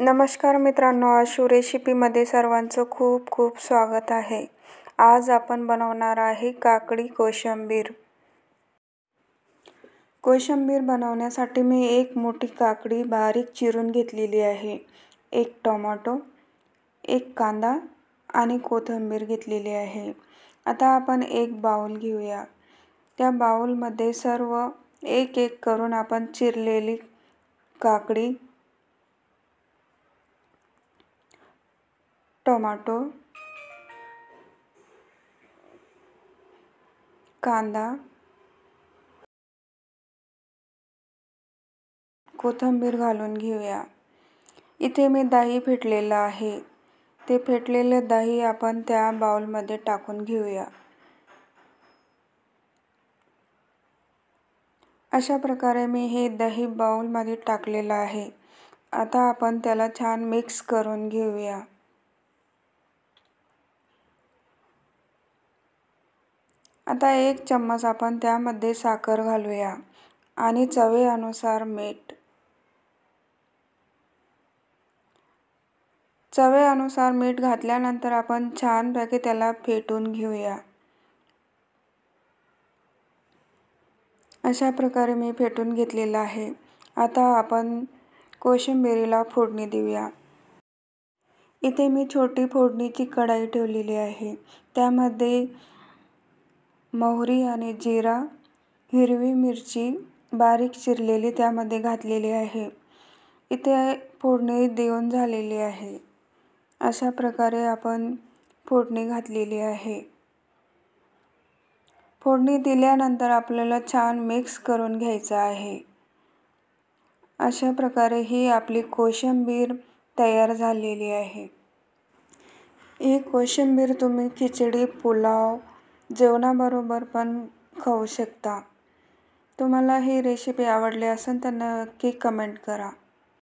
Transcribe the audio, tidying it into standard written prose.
नमस्कार मित्रांनो, आशू रेसिपीमध्ये सर्वांचं खूप खूप स्वागत आहे। आज आपण बनवणार आहे काकडी कोशिंबीर। कोशिंबीर बनवण्यासाठी मी एक मोठी काकडी बारीक चिरून घेतलेली आहे, एक टोमॅटो, एक कांदा आणि कोथिंबीर घेतलेली आहे। आता आपण एक बाउल घेऊया। त्या बाउलमध्ये सर्व एक एक करून आपण चिरलेली काकडी, टोमॅटो, कांदा, कोथिंबीर घालून घेऊया। इथे मी दही फेटलेलं आहे, ते फेटलेले दही आपण त्या बाउलमध्ये टाकून घेऊया। अशा प्रकारे मी हे दही बाउलमध्ये टाकलेलं आहे। आता आपण त्याला छान मिक्स करून घेऊया। आता एक चम्मच आपण त्यामध्ये साखर घालूया आणि चवीनुसार मीठ। चवीनुसार मीठ घातल्यानंतर आपण छानपैकी त्याला फेटून घेऊया। अशा प्रकारे मी फेटून घेतलेला आहे। आता आपण कोशिंबीरीला फोडणी देऊया। इथे मी छोटी फोडणीची कढाई ठेवलेली आहे, त्यामध्ये मोहरी आणि जिरा, हिरवी मिरची बारीक चिरलेली त्यामध्ये घातलेली आहे। इथे फोडणी देऊन झालेली आहे। अशा प्रकारे आपण फोडणी घातलेली आहे। फोडणी दिल्यानंतर आपल्याला छान मिक्स करून घ्यायचं आहे। अशा प्रकारे ही आपली कोशिंबीर तयार झालेली आहे। ही कोशिंबीर तुम्ही खिचडी, पुलाव जेवणाबरोबर पण खाऊ शकता। तुम्हाला ही रेसिपी आवडली असेल तर नक्की कमेंट करा।